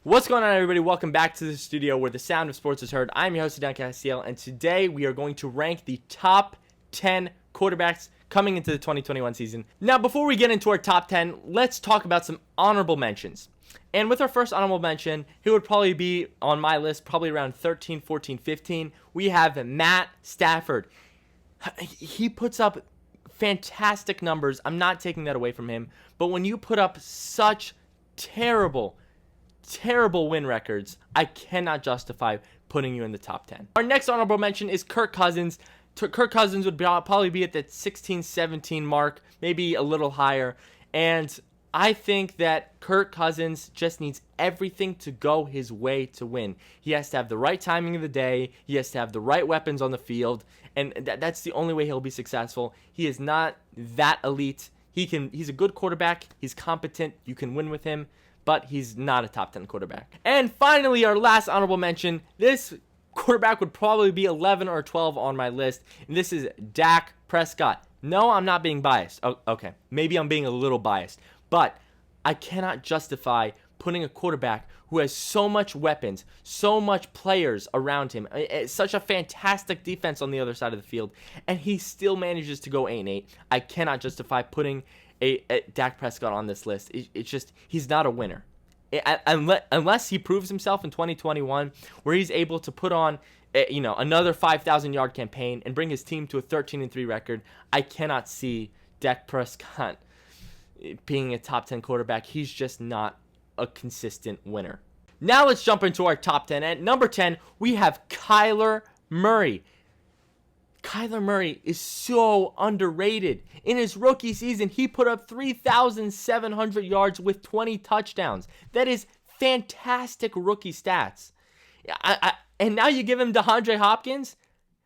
What's going on, everybody? Welcome back to the studio where the sound of sports is heard. I'm your host, Dan Castiel, and today we are going to rank the top 10 quarterbacks coming into the 2021 season. Now, before we get into our top 10, let's talk about some honorable mentions. And with our first honorable mention, he would probably be on my list, probably around 13, 14, 15. We have Matt Stafford. He puts up fantastic numbers. I'm not taking that away from him. But when you put up such terrible win records, I cannot justify putting you in the top 10. Our next honorable mention is Kirk Cousins. Kirk Cousins would probably be at the 16, 17 mark, maybe a little higher. And I think that Kirk Cousins just needs everything to go his way to win. He has to have the right timing of the day. He has to have the right weapons on the field. And that's the only way he'll be successful. He is not that elite. He's a good quarterback. He's competent. You can win with him. But he's not a top 10 quarterback. And finally, our last honorable mention. This quarterback would probably be 11 or 12 on my list. And this is Dak Prescott. No, I'm not being biased. Oh, okay, maybe I'm being a little biased. But I cannot justify putting a quarterback who has so much weapons, so much players around him, such a fantastic defense on the other side of the field, and he still manages to go 8-8. I cannot justify putting a Dak Prescott on this list. It's just, he's not a winner. Unless he proves himself in 2021, where he's able to put on another 5,000 yard campaign and bring his team to a 13-3 record, I cannot see Dak Prescott being a top 10 quarterback. He's just not a consistent winner. Now let's jump into our top 10. At number 10, we have Kyler Murray. Kyler Murray is so underrated. In his rookie season, he put up 3,700 yards with 20 touchdowns. That is fantastic rookie stats. And now you give him DeAndre Hopkins?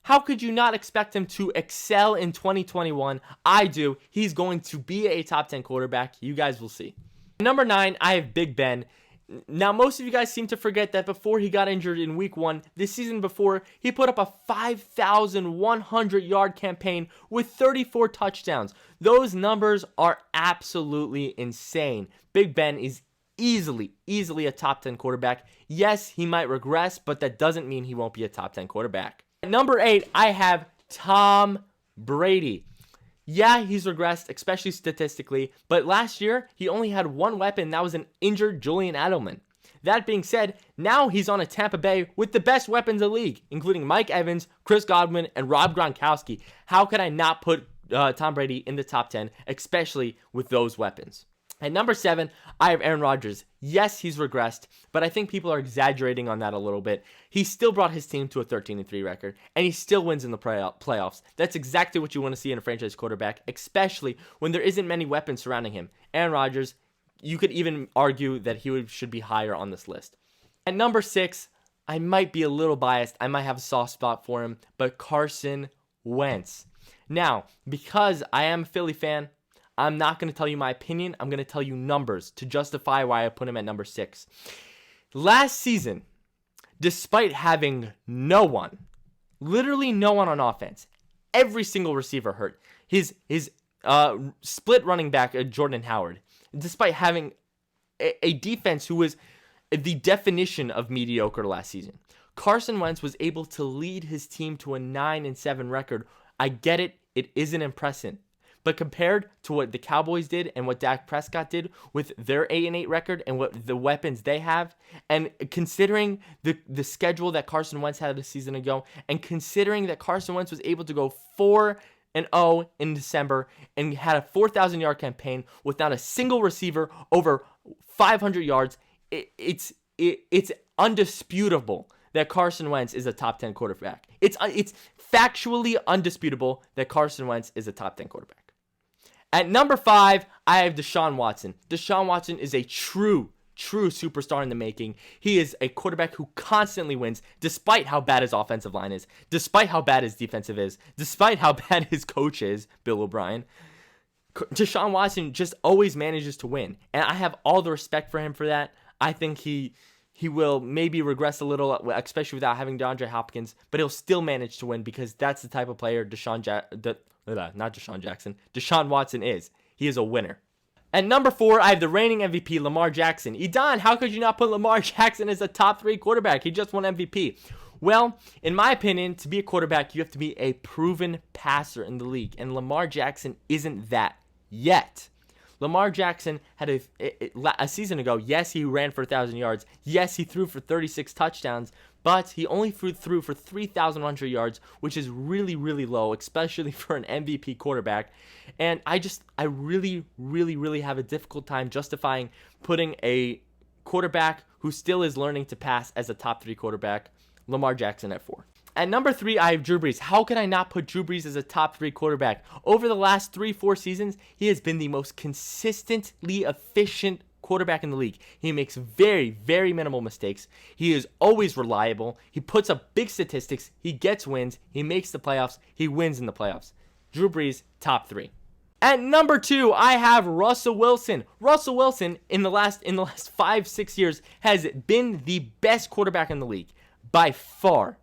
How could you not expect him to excel in 2021? I do. He's going to be a top 10 quarterback. You guys will see. Number 9, I have Big Ben. Now, most of you guys seem to forget that before he got injured in week 1, this season before, he put up a 5,100 yard campaign with 34 touchdowns. Those numbers are absolutely insane. Big Ben is easily a top 10 quarterback. Yes, he might regress, but that doesn't mean he won't be a top 10 quarterback. At number 8, I have Tom Brady. Yeah, he's regressed, especially statistically, but last year, he only had one weapon, that was an injured Julian Edelman. That being said, now he's on a Tampa Bay with the best weapons in the league, including Mike Evans, Chris Godwin, and Rob Gronkowski. How could I not put Tom Brady in the top 10, especially with those weapons? At number 7, I have Aaron Rodgers. Yes, he's regressed, but I think people are exaggerating on that a little bit. He still brought his team to a 13-3 record, and he still wins in the playoffs. That's exactly what you want to see in a franchise quarterback, especially when there isn't many weapons surrounding him. Aaron Rodgers, you could even argue that he should be higher on this list. At number 6, I might be a little biased. I might have a soft spot for him, but Carson Wentz. Now, because I am a Philly fan, I'm not going to tell you my opinion. I'm going to tell you numbers to justify why I put him at number 6. Last season, despite having no one, literally no one on offense, every single receiver hurt. His split running back, Jordan Howard, despite having a defense who was the definition of mediocre last season, Carson Wentz was able to lead his team to a 9-7 record. I get it. It isn't impressive. But compared to what the Cowboys did and what Dak Prescott did with their 8-8 record and what the weapons they have, and considering the schedule that Carson Wentz had a season ago, and considering that Carson Wentz was able to go 4-0 in December and had a 4,000 yard campaign with not a single receiver over 500 yards, it's undisputable that Carson Wentz is a top 10 quarterback. It's factually undisputable that Carson Wentz is a top 10 quarterback. At number 5, I have Deshaun Watson. Deshaun Watson is a true superstar in the making. He is a quarterback who constantly wins, despite how bad his offensive line is, despite how bad his defensive is, despite how bad his coach is, Bill O'Brien. Deshaun Watson just always manages to win, and I have all the respect for him for that. I think he will maybe regress a little, especially without having DeAndre Hopkins, but he'll still manage to win because that's the type of player Deshaun Watson is. He is a winner. At number 4, I have the reigning MVP, Lamar Jackson. Edan, how could you not put Lamar Jackson as a top 3 quarterback? He just won MVP. Well, in my opinion, to be a quarterback, you have to be a proven passer in the league, and Lamar Jackson isn't that yet. Lamar Jackson had a season ago, yes, he ran for 1,000 yards. Yes, he threw for 36 touchdowns, but he only threw for 3,100 yards, which is really, really low, especially for an MVP quarterback. And I really, really, really have a difficult time justifying putting a quarterback who still is learning to pass as a top 3 quarterback, Lamar Jackson, at 4. At number 3, I have Drew Brees. How could I not put Drew Brees as a top 3 quarterback? Over the last 3-4 seasons, he has been the most consistently efficient quarterback in the league. He makes very, very minimal mistakes. He is always reliable. He puts up big statistics. He gets wins. He makes the playoffs. He wins in the playoffs. Drew Brees, top 3. At number 2, I have Russell Wilson. Russell Wilson, in the last 5-6 years, has been the best quarterback in the league by far.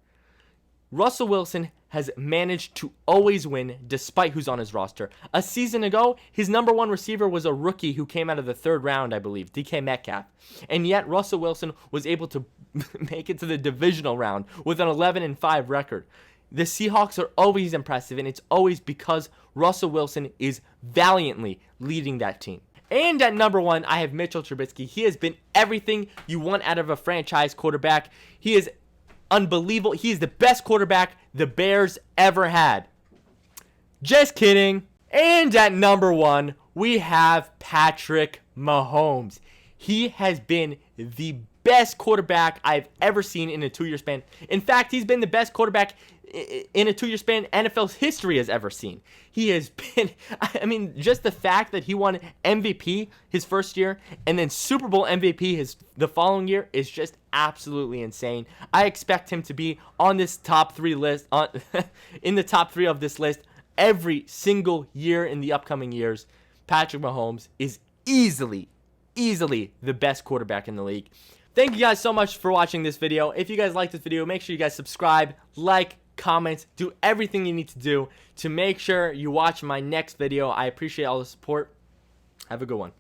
Russell Wilson has managed to always win despite who's on his roster. A season ago, his number 1 receiver was a rookie who came out of the 3rd round, I believe, DK Metcalf. And yet, Russell Wilson was able to make it to the divisional round with an 11-5 record. The Seahawks are always impressive, and it's always because Russell Wilson is valiantly leading that team. And at number 1, I have Mitchell Trubisky. He has been everything you want out of a franchise quarterback. He is unbelievable. He is the best quarterback the Bears ever had. Just kidding. And at number 1, we have Patrick Mahomes. He has been the best quarterback I've ever seen in a 2-year span. In fact, he's been the best quarterback in a 2-year span NFL's history has ever seen. He has been, I mean, just the fact that he won MVP his first year and then Super Bowl MVP the following year is just absolutely insane. I expect him to be on this top 3 list, in the top 3 of this list every single year in the upcoming years. Patrick Mahomes is easily the best quarterback in the league. Thank you guys so much for watching this video. If you guys like this video, make sure you guys subscribe, like, comment, do everything you need to do to make sure you watch my next video. I appreciate all the support. Have a good one.